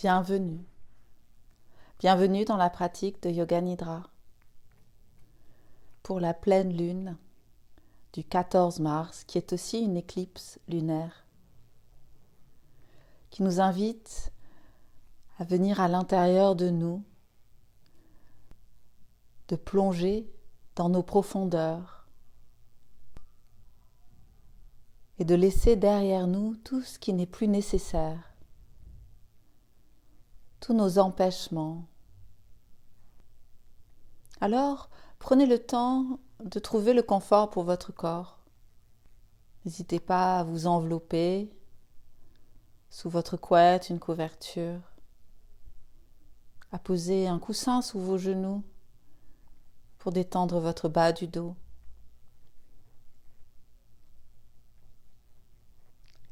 Bienvenue. Bienvenue dans la pratique de Yoga Nidra. Pour la pleine lune du 14 mars, qui est aussi une éclipse lunaire, qui nous invite à venir à l'intérieur de nous, de plonger dans nos profondeurs et de laisser derrière nous tout ce qui n'est plus nécessaire, tous nos empêchements. Alors, prenez le temps de trouver le confort pour votre corps. N'hésitez pas à vous envelopper sous votre couette, une couverture, à poser un coussin sous vos genoux pour détendre votre bas du dos.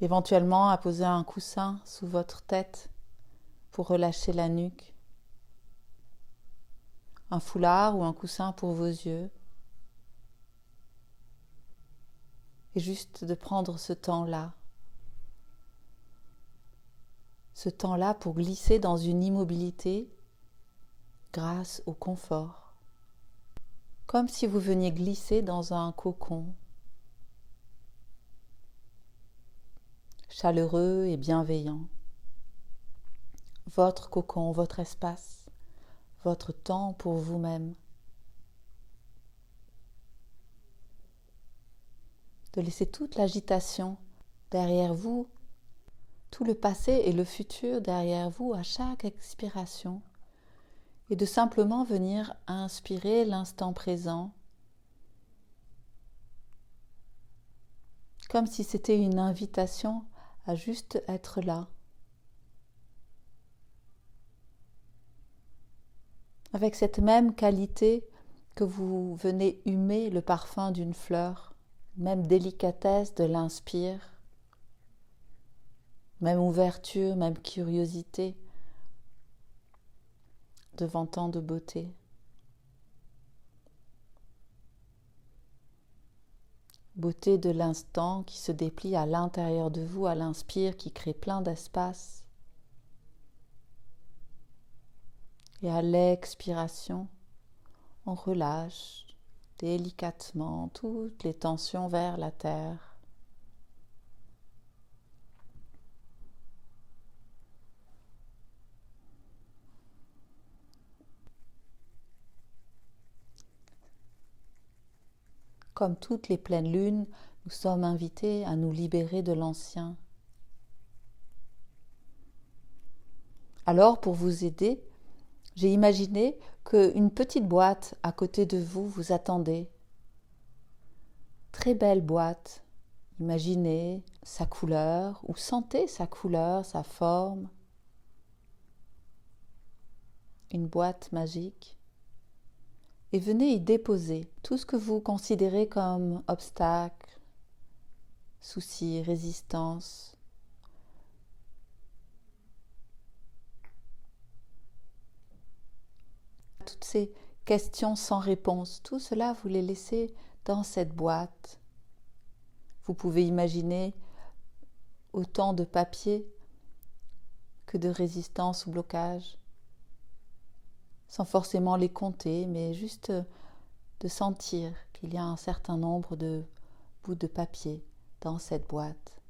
Éventuellement, à poser un coussin sous votre tête pour relâcher la nuque. Un foulard ou un coussin pour vos yeux. Et juste de prendre ce temps-là. Ce temps-là pour glisser dans une immobilité grâce au confort. Comme si vous veniez glisser dans un cocon chaleureux et bienveillant. Votre cocon, votre espace, votre temps pour vous-même. De laisser toute l'agitation derrière vous, tout le passé et le futur derrière vous à chaque expiration, et de simplement venir inspirer l'instant présent, comme si c'était une invitation à juste être là, avec cette même qualité que vous venez humer le parfum d'une fleur, même délicatesse de l'inspire, même ouverture, même curiosité devant tant de beauté. Beauté de l'instant qui se déplie à l'intérieur de vous, à l'inspire, qui crée plein d'espace. Et à l'expiration, on relâche délicatement toutes les tensions vers la terre. Comme toutes les pleines lunes, nous sommes invités à nous libérer de l'ancien. Alors, pour vous aider, j'ai imaginé qu'une petite boîte à côté de vous vous attendait. Très belle boîte. Imaginez sa couleur ou sentez sa couleur, sa forme. Une boîte magique. Et venez y déposer tout ce que vous considérez comme obstacle, soucis, résistance. Toutes ces questions sans réponse, tout cela, vous les laissez dans cette boîte. Vous pouvez imaginer autant de papier que de résistance ou blocage, sans forcément les compter, mais juste de sentir qu'il y a un certain nombre de bouts de papier dans cette boîte.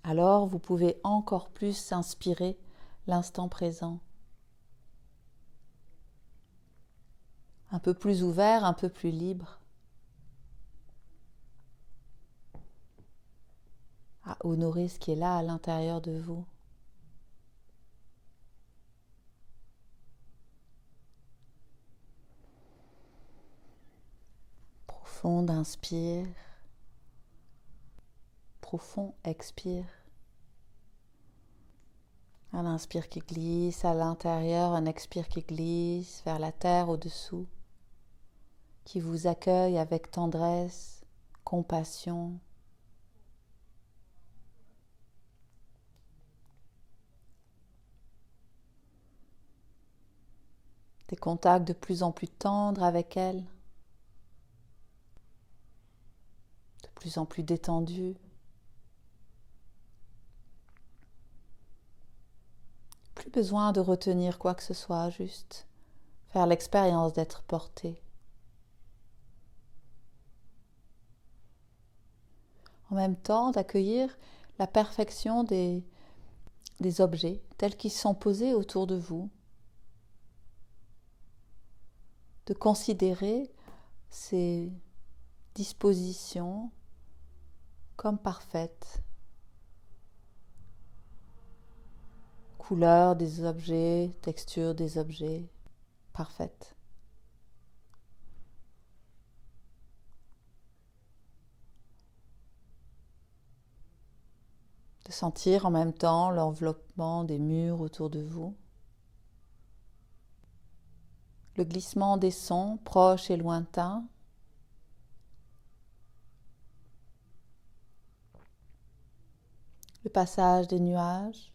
Alors, vous pouvez encore plus inspirer l'instant présent. Un peu plus ouvert, un peu plus libre, à honorer ce qui est là à l'intérieur de vous. Profond inspire, profond expire. Un inspire qui glisse à l'intérieur, un expire qui glisse vers la terre au-dessous, qui vous accueille avec tendresse, compassion. Des contacts de plus en plus tendres avec elle, de plus en plus détendus, Plus besoin de retenir quoi que ce soit, juste faire l'expérience d'être porté. En même temps, d'accueillir la perfection des objets tels qu'ils sont posés autour de vous, de considérer ces dispositions comme parfaites. Couleur des objets, texture des objets, parfaite. De sentir en même temps l'enveloppement des murs autour de vous. Le glissement des sons proches et lointains. Le passage des nuages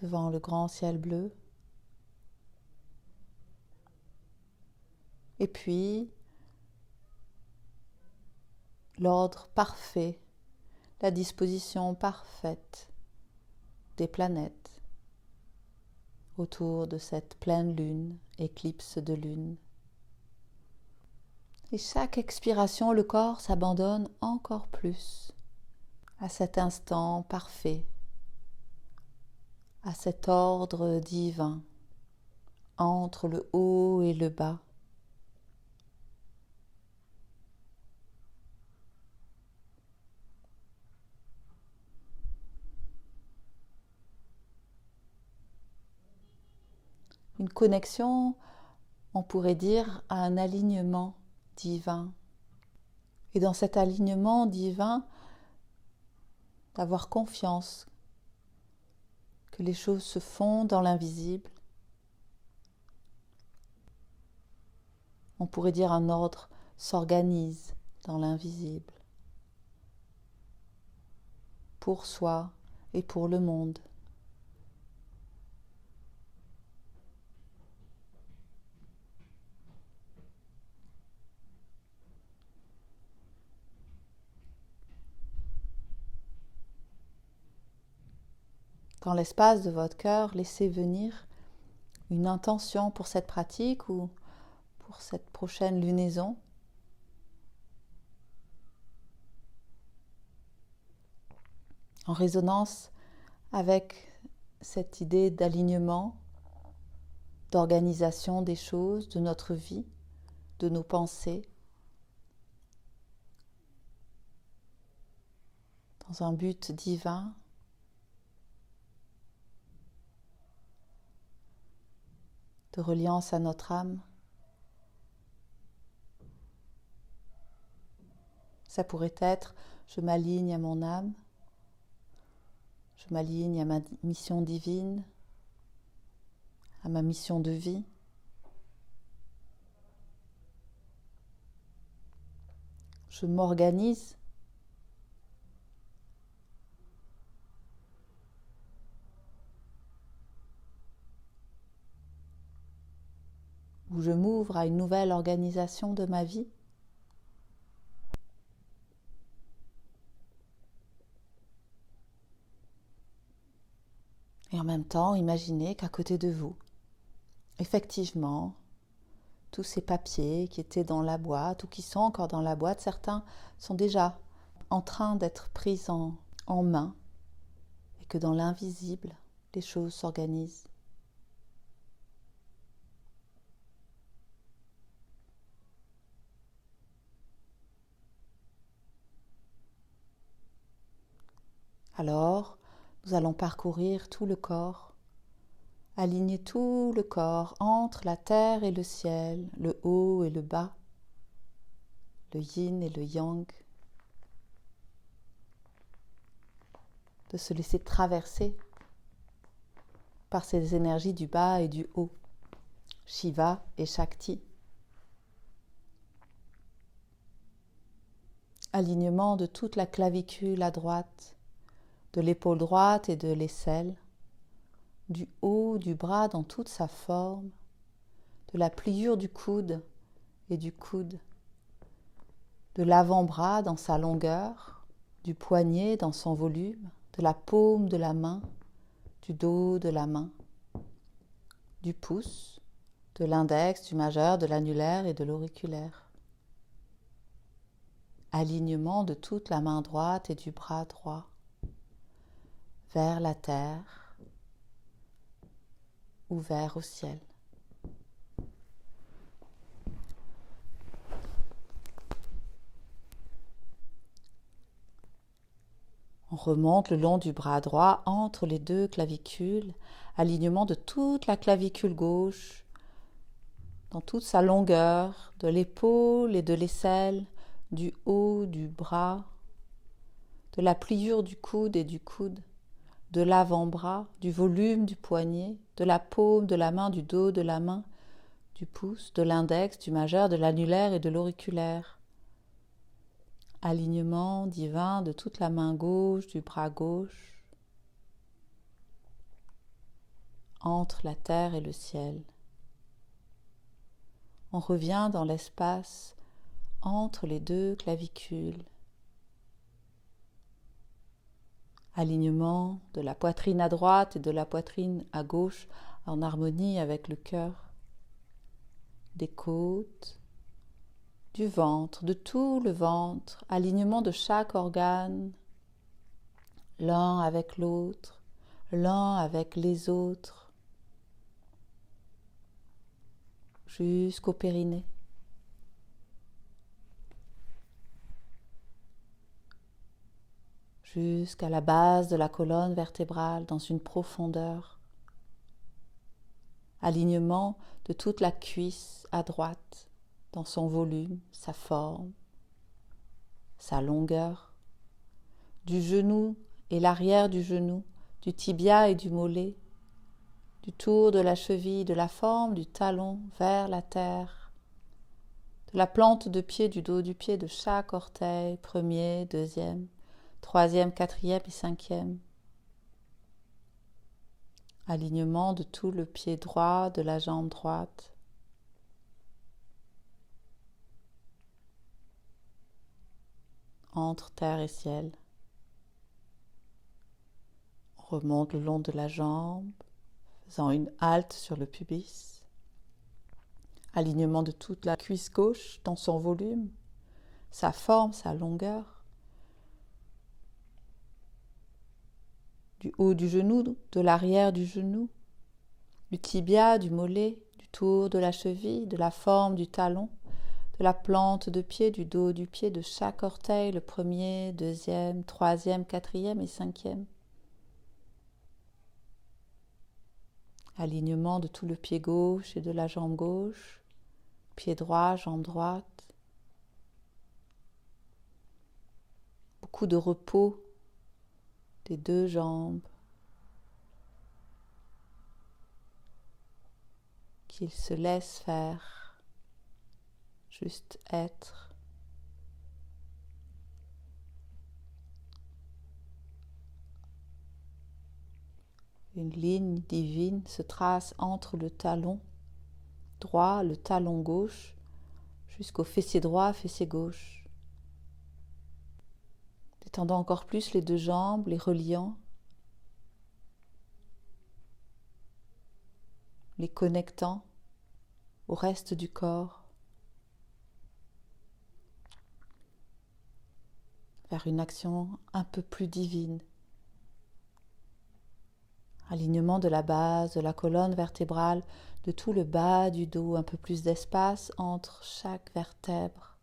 devant le grand ciel bleu. Et puis, l'ordre parfait, la disposition parfaite des planètes autour de cette pleine lune, éclipse de lune. Et chaque expiration, le corps s'abandonne encore plus à cet instant parfait, à cet ordre divin entre le haut et le bas. Une connexion, on pourrait dire, à un alignement divin. Et dans cet alignement divin, d'avoir confiance que les choses se font dans l'invisible. On pourrait dire un ordre s'organise dans l'invisible, pour soi et pour le monde. Dans l'espace de votre cœur, laissez venir une intention pour cette pratique ou pour cette prochaine lunaison. En résonance avec cette idée d'alignement, d'organisation des choses, de notre vie, de nos pensées, dans un but divin. De reliance à notre âme. Ça pourrait être, je m'aligne à mon âme, je m'aligne à ma mission divine, à ma mission de vie. Je m'organise ou je m'ouvre à une nouvelle organisation de ma vie. Et en même temps, imaginez qu'à côté de vous, effectivement, tous ces papiers qui étaient dans la boîte ou qui sont encore dans la boîte, certains sont déjà en train d'être pris en main et que dans l'invisible, les choses s'organisent. Alors, nous allons parcourir tout le corps, aligner tout le corps entre la terre et le ciel, le haut et le bas, le yin et le yang, de se laisser traverser par ces énergies du bas et du haut, Shiva et Shakti. Alignement de toute la clavicule à droite, de l'épaule droite et de l'aisselle, du haut du bras dans toute sa forme, de la pliure du coude et du coude, de l'avant-bras dans sa longueur, du poignet dans son volume, de la paume de la main, du dos de la main, du pouce, de l'index, du majeur, de l'annulaire et de l'auriculaire. Alignement de toute la main droite et du bras droit vers la terre, ouvert au ciel. On remonte le long du bras droit entre les deux clavicules, alignement de toute la clavicule gauche, dans toute sa longueur, de l'épaule et de l'aisselle, du haut du bras, de la pliure du coude et du coude, de l'avant-bras, du volume du poignet, de la paume, de la main, du dos, de la main, du pouce, de l'index, du majeur, de l'annulaire et de l'auriculaire. Alignement divin de toute la main gauche, du bras gauche, entre la terre et le ciel. On revient dans l'espace entre les deux clavicules. Alignement de la poitrine à droite et de la poitrine à gauche en harmonie avec le cœur. Des côtes, du ventre, de tout le ventre, alignement de chaque organe, l'un avec l'autre, l'un avec les autres, jusqu'au périnée. Jusqu'à la base de la colonne vertébrale dans une profondeur. Alignement de toute la cuisse à droite dans son volume, sa forme, sa longueur, du genou et l'arrière du genou, du tibia et du mollet, du tour de la cheville, de la forme du talon vers la terre, de la plante de pied, du dos du pied, de chaque orteil, premier, deuxième, troisième, quatrième et cinquième. Alignement de tout le pied droit, de la jambe droite. Entre terre et ciel. On remonte le long de la jambe, faisant une halte sur le pubis. Alignement de toute la cuisse gauche dans son volume, sa forme, sa longueur. Du haut du genou, de l'arrière du genou, du tibia, du mollet, du tour de la cheville, de la forme du talon, de la plante de pied, du dos du pied, de chaque orteil, le premier, deuxième, troisième, quatrième et cinquième. Alignement de tout le pied gauche et de la jambe gauche, pied droit, jambe droite. Beaucoup de repos des deux jambes. Qu'il se laisse faire, juste être. Une ligne divine se trace entre le talon droit, le talon gauche, jusqu'au fessier droit, fessier gauche. Détendant encore plus les deux jambes, les reliant, les connectant au reste du corps, vers une action un peu plus divine. Alignement de la base, de la colonne vertébrale, de tout le bas du dos, un peu plus d'espace entre chaque vertèbre.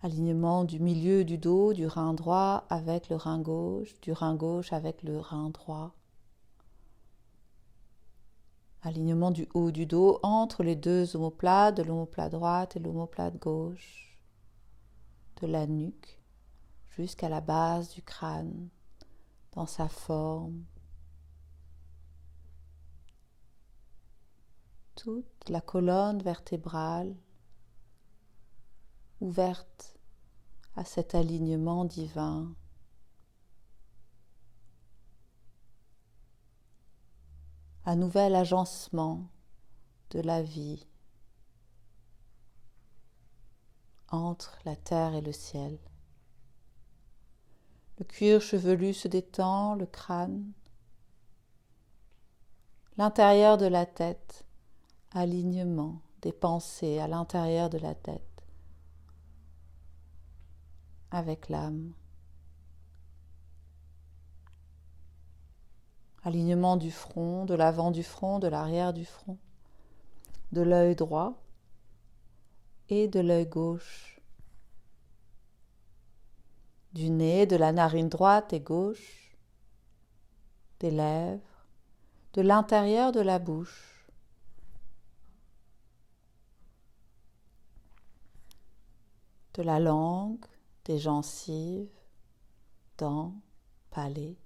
Alignement du milieu du dos, du rein droit avec le rein gauche, du rein gauche avec le rein droit. Alignement du haut du dos entre les deux omoplates, de l'omoplate droite et l'omoplate gauche, de la nuque jusqu'à la base du crâne, dans sa forme. Toute la colonne vertébrale ouverte à cet alignement divin. Un nouvel agencement de la vie entre la terre et le ciel. Le cuir chevelu se détend, le crâne. l'intérieur de la tête, alignement des pensées à l'intérieur de la tête avec l'âme. Alignement du front, de l'avant du front, de l'arrière du front, de l'œil droit et de l'œil gauche, du nez, de la narine droite et gauche, des lèvres, de l'intérieur de la bouche, de la langue, des gencives, dents, palais.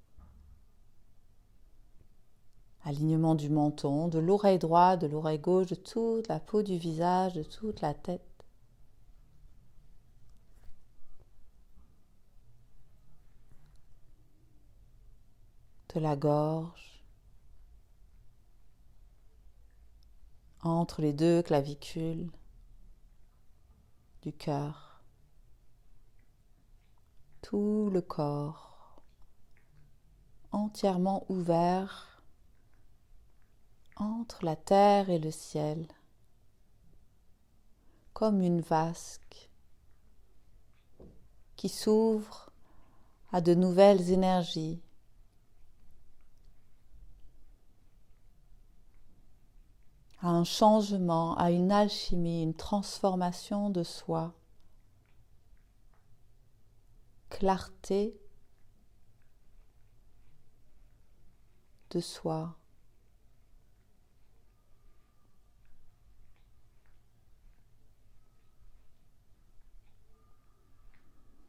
Alignement du menton, de l'oreille droite, de l'oreille gauche, de toute la peau du visage, de toute la tête. De la gorge, entre les deux clavicules, du cœur. Tout le corps entièrement ouvert entre la terre et le ciel, comme une vasque qui s'ouvre à de nouvelles énergies, à un changement, à une alchimie, une transformation de soi, clarté de soi.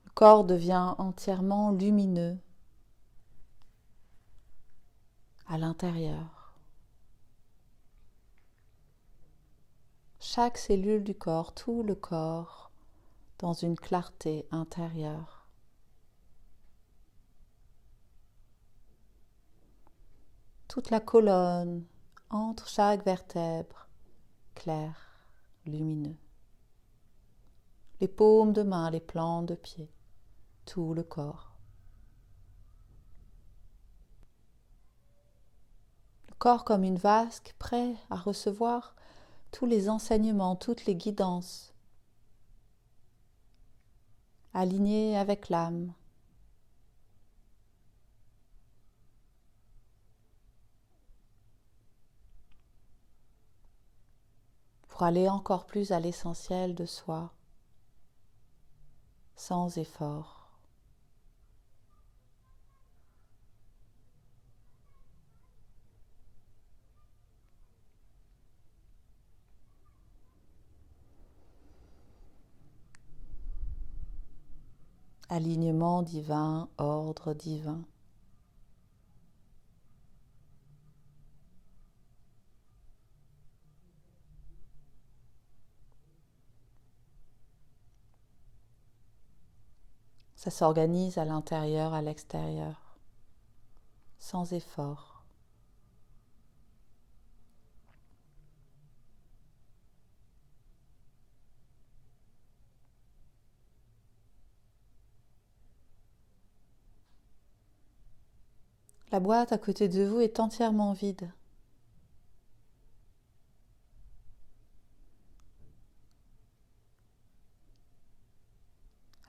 Le corps devient entièrement lumineux à l'intérieur. Chaque cellule du corps, tout le corps, dans une clarté intérieure. Toute la colonne, entre chaque vertèbre, clair, lumineux. Les paumes de main, les plantes de pied, tout le corps. Le corps comme une vasque, prêt à recevoir tous les enseignements, toutes les guidances, aligné avec l'âme. Pour aller encore plus à l'essentiel de soi, sans effort. Alignement divin, ordre divin. Ça s'organise à l'intérieur, à l'extérieur, sans effort. La boîte à côté de vous est entièrement vide.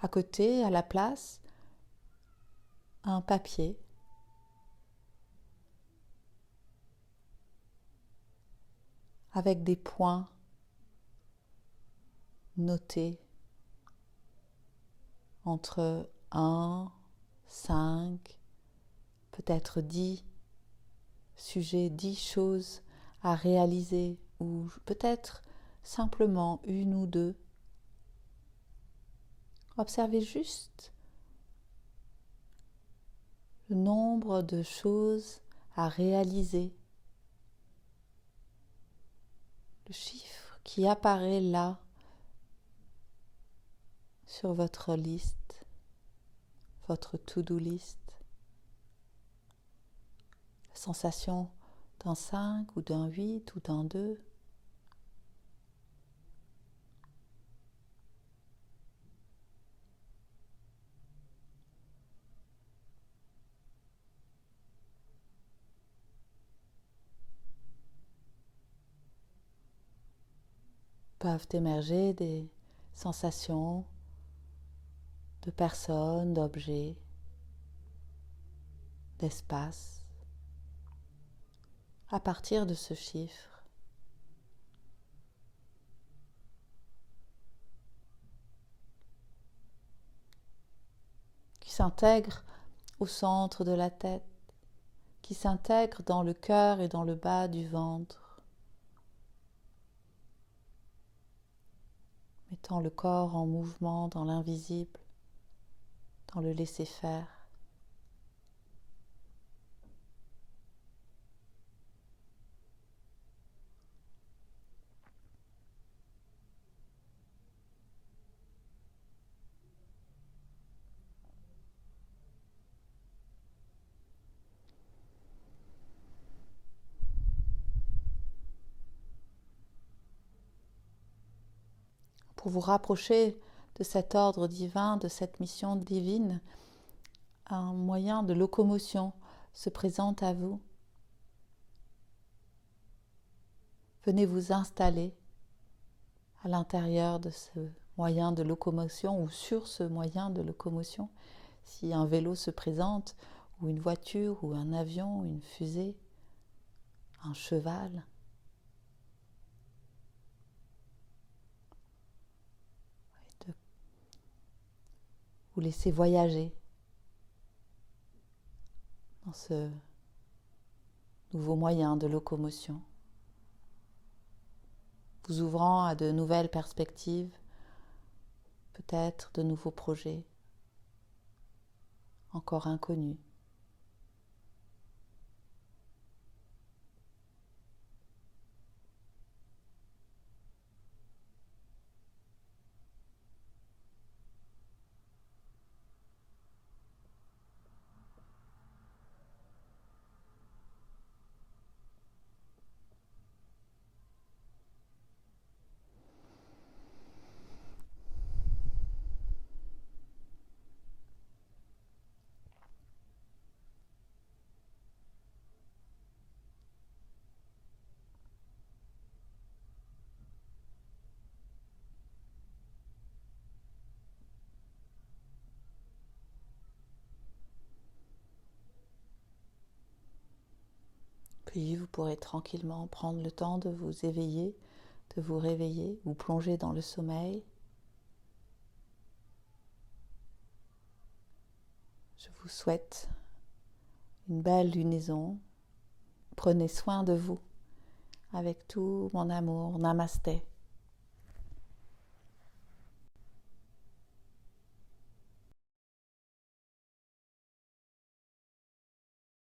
À côté, à la place, un papier avec des points notés entre 1, 5, peut-être 10 sujets, 10 choses à réaliser ou peut-être simplement une ou deux. Observez juste le nombre de choses à réaliser, le chiffre qui apparaît là sur votre liste, votre to-do list. La sensation d'un 5 ou d'un 8 ou d'un 2. peuvent émerger des sensations de personnes, d'objets, d'espace, à partir de ce chiffre. Qui s'intègre au centre de la tête, qui s'intègre dans le cœur et dans le bas du ventre, mettant le corps en mouvement dans l'invisible, dans le laisser-faire. Pour vous rapprocher de cet ordre divin, de cette mission divine, un moyen de locomotion se présente à vous. Venez vous installer à l'intérieur de ce moyen de locomotion ou sur ce moyen de locomotion. Si un vélo se présente, ou une voiture, ou un avion, une fusée, un cheval. Et de vous laisser voyager dans ce nouveau moyen de locomotion, vous ouvrant à de nouvelles perspectives, peut-être de nouveaux projets encore inconnus. Puis vous pourrez tranquillement prendre le temps de vous éveiller, de vous réveiller ou plonger dans le sommeil. Je vous souhaite une belle lunaison. Prenez soin de vous avec tout mon amour. Namasté.